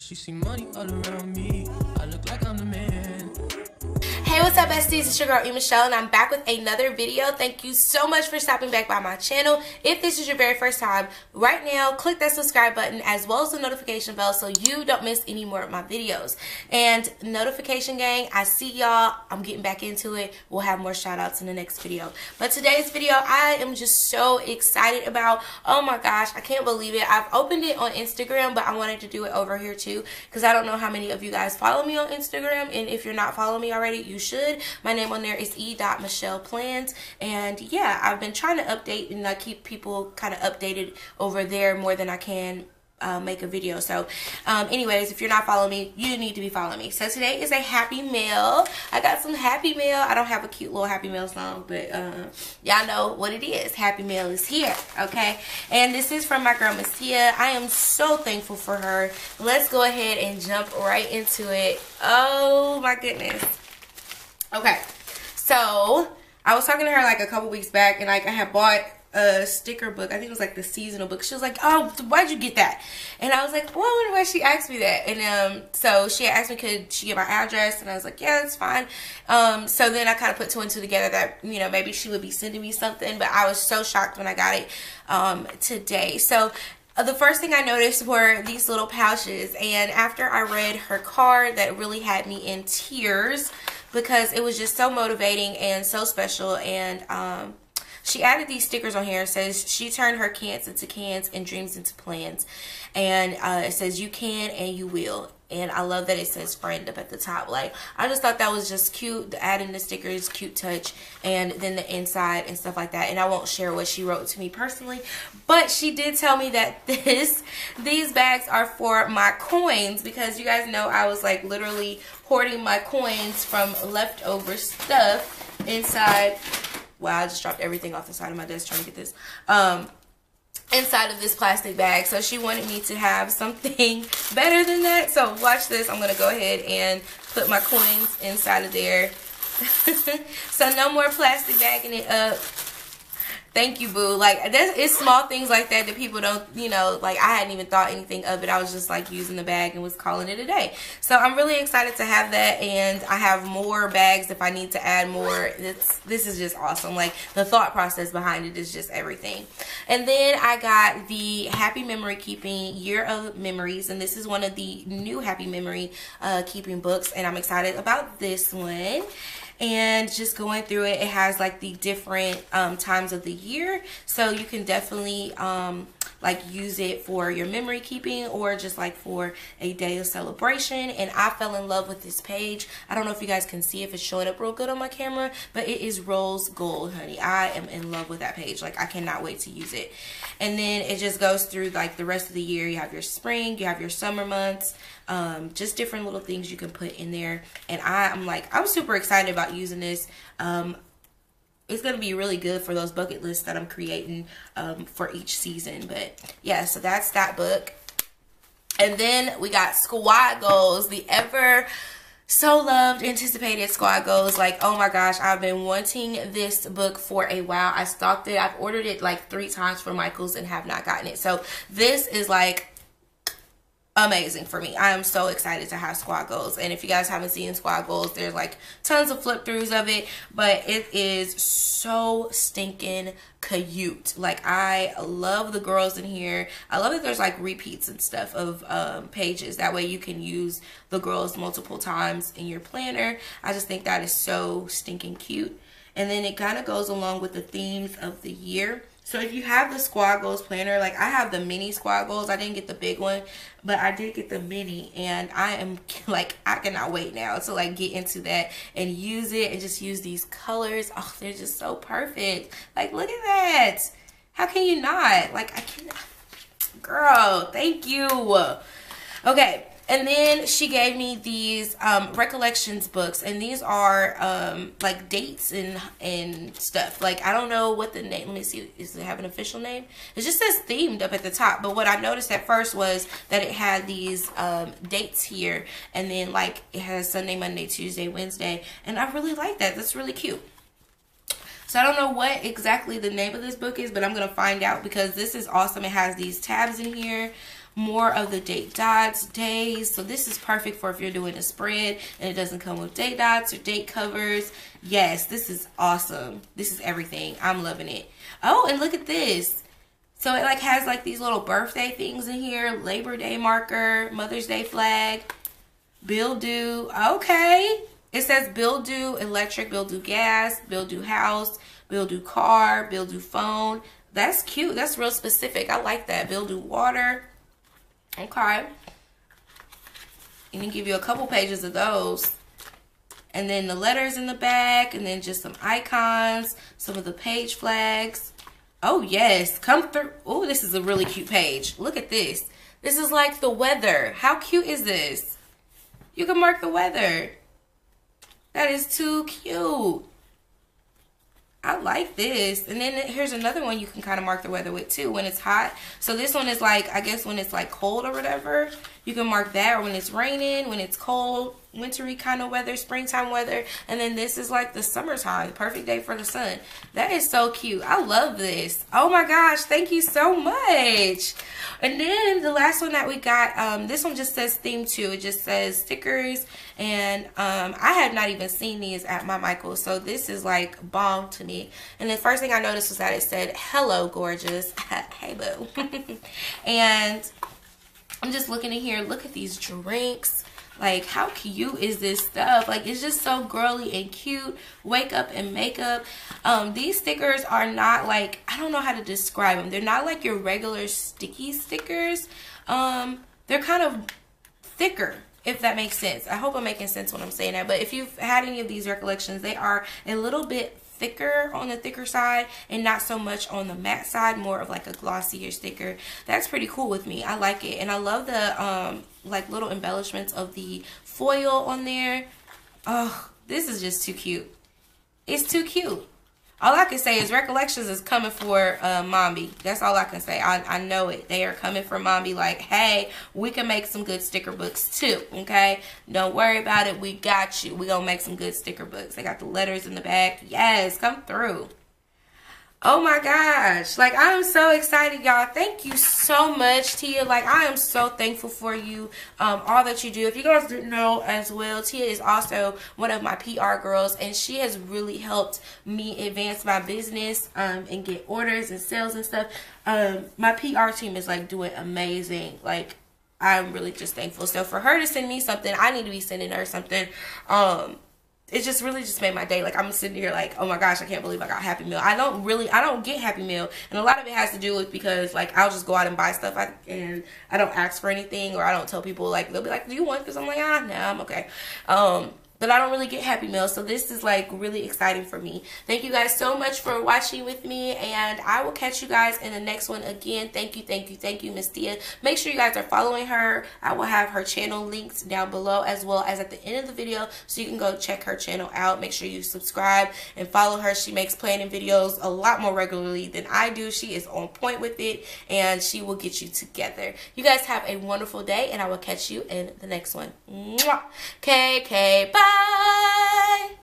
She see money all around me. I look like I'm the man. Hey, what's up, besties? It's your girl E.Michelle, and I'm back with another video. Thank you so much for stopping back by my channel. If this is your very first time, right now, click that subscribe button as well as the notification bell so you don't miss any more of my videos. And notification gang, I see y'all. I'm getting back into it. We'll have more shout outs in the next video. But today's video, I am just so excited about. Oh my gosh, I can't believe it. I've opened it on Instagram, but I wanted to do it over here too because I don't know how many of you guys follow me on Instagram. And if you're not following me already, you should. My name on there is E.MichelleBeauty, and yeah, I've been trying to update and I keep people kind of updated over there more than I can make a video. So anyways, if you're not following me, you need to be following me. So today is a happy mail. I got some happy mail. I don't have a cute little happy mail song, but y'all know what it is. Happy mail is here, okay? And this is from my girl MzThia. I am so thankful for her. Let's go ahead and jump right into it. Oh my goodness. Okay, so I was talking to her like a couple weeks back, and like I had bought a sticker book. I think it was like the seasonal book. She was like, "Oh, why'd you get that?" And I was like, "Well, I wonder why she asked me that." And so she had asked me, could she get my address? And I was like, "Yeah, that's fine." So then I kind of put two and two together that, you know, maybe she would be sending me something. But I was so shocked when I got it today. So the first thing I noticed were these little pouches, and after I read her card, that really had me in tears because it was just so motivating and so special. And she added these stickers on here. It says she turned her can'ts into cans and dreams into plans, and it says you can and you will. And I love that it says friend up at the top. Like, I just thought that was just cute. Adding the stickers, cute touch, and then the inside and stuff like that. And I won't share what she wrote to me personally, but she did tell me that these bags are for my coins, because you guys know I was like literally hoarding my coins from leftover stuff inside. Wow, I just dropped everything off the side of my desk trying to get this. Inside of this plastic bag. So she wanted me to have something better than that. So watch this. I'm going to go ahead and put my coins inside of there. So no more plastic bagging it up. Thank you, boo. Like, it's small things like that that people don't, you know, like, I hadn't even thought anything of it. I was just like using the bag and was calling it a day. So I'm really excited to have that, and I have more bags if I need to add more. This is just awesome. Like, the thought process behind it is just everything. And then I got the Happy Memory Keeping Year of Memories, and this is one of the new Happy Memory Keeping books, and I'm excited about this one. And just going through it, it has like the different times of the year, so you can definitely like use it for your memory keeping or just like for a day of celebration. And I fell in love with this page. I don't know if you guys can see if it's showing up real good on my camera, but it is rose gold, honey. I am in love with that page. Like, I cannot wait to use it. And then it just goes through like the rest of the year. You have your spring, you have your summer months, just different little things you can put in there. And I'm super excited about using this. It's going to be really good for those bucket lists that I'm creating for each season. But yeah, so that's that book. And then we got Squad Goals, the ever so loved, anticipated Squad Goals. Like, oh my gosh, I've been wanting this book for a while. I stalked it. I've ordered it like 3 times for Michael's and have not gotten it. So this is like amazing for me. I am so excited to have Squad Goals. And if you guys haven't seen Squad Goals, there's like tons of flip throughs of it, but it is so stinking cute. Like, I love the girls in here. I love that there's like repeats and stuff of pages. That way you can use the girls multiple times in your planner. I just think that is so stinking cute. And then it kind of goes along with the themes of the year. So if you have the Squad Goals planner, like I have the mini Squad Goals. I didn't get the big one, but I did get the mini, and I am like, I cannot wait now to like get into that and use it and just use these colors. Oh, they're just so perfect. Like, look at that. How can you not? Like, I can, girl, thank you. Okay. And then she gave me these recollections books, and these are like dates and stuff. Like, I don't know what the name, let me see, does it have an official name? It just says themed up at the top, but what I noticed at first was that it had these dates here, and then like it has Sunday, Monday, Tuesday, Wednesday, and I really like that. That's really cute. So I don't know what exactly the name of this book is, but I'm going to find out because this is awesome. It has these tabs in here more of the date dots, days. So this is perfect for if you're doing a spread and it doesn't come with date dots or date covers. Yes, this is awesome. This is everything. I'm loving it. Oh, and look at this. So it like has like these little birthday things in here. Labor Day marker, Mother's Day flag, bill due. Okay. It says bill due electric, bill due gas, bill due house, bill due car, bill due phone. That's cute. That's real specific. I like that. Bill due water. Okay. And then give you a couple pages of those. And then the letters in the back. And then just some icons. Some of the page flags. Oh, yes. Come through. Oh, this is a really cute page. Look at this. This is like the weather. How cute is this? You can mark the weather. That is too cute. I like this. And then here's another one you can kind of mark the weather with too when it's hot. So this one is like, I guess when it's like cold or whatever, you can mark that. Or when it's raining, when it's cold, wintry kind of weather, springtime weather. And then this is like the summertime, the perfect day for the sun. That is so cute. I love this. Oh my gosh, thank you so much. And then the last one that we got, this one just says theme 2. It just says stickers. And I had not even seen these at my Michael's. So this is like bomb to me. And the first thing I noticed was that it said, hello, gorgeous. Hey, boo. And I'm just looking in here. Look at these drinks. Like, how cute is this stuff? Like, it's just so girly and cute. Wake up and makeup. These stickers are not like, I don't know how to describe them. They're not like your regular sticky stickers. They're kind of thicker, if that makes sense. I hope I'm making sense when I'm saying that. But if you've had any of these recollections, they are a little bit thicker, on the thicker side, and not so much on the matte side, more of like a glossier sticker. That's pretty cool with me. I like it. And I love the like little embellishments of the foil on there. Oh, this is just too cute. It's too cute. All I can say is Recollections is coming for Mombi. That's all I can say. I know it. They are coming for Mombi like, hey, we can make some good sticker books too, okay? Don't worry about it. We got you. We gonna make some good sticker books. They got the letters in the back. Yes, come through. Oh my gosh, like I am so excited, y'all. Thank you so much, Tia. Like I am so thankful for you, all that you do. If you guys didn't know as well, Tia is also one of my PR girls, and she has really helped me advance my business and get orders and sales and stuff. My PR team is like doing amazing. Like I'm really just thankful. So for her to send me something, I need to be sending her something. It just really just made my day. Like I'm sitting here like, oh my gosh, I can't believe I got Happy Meal. I don't get Happy Meal, and a lot of it has to do with because like I'll just go out and buy stuff and I don't ask for anything, or I don't tell people. Like they'll be like, do you want this? I'm like, no, I'm okay. But I don't really get Happy Meal, so this is like really exciting for me. Thank you guys so much for watching with me, and I will catch you guys in the next one. Again, thank you, MzThia. Make sure you guys are following her. I will have her channel links down below as well as at the end of the video, so you can go check her channel out. Make sure you subscribe and follow her. She makes planning videos a lot more regularly than I do. She is on point with it, and she will get you together. You guys have a wonderful day, and I will catch you in the next one. Mwah. KK, bye.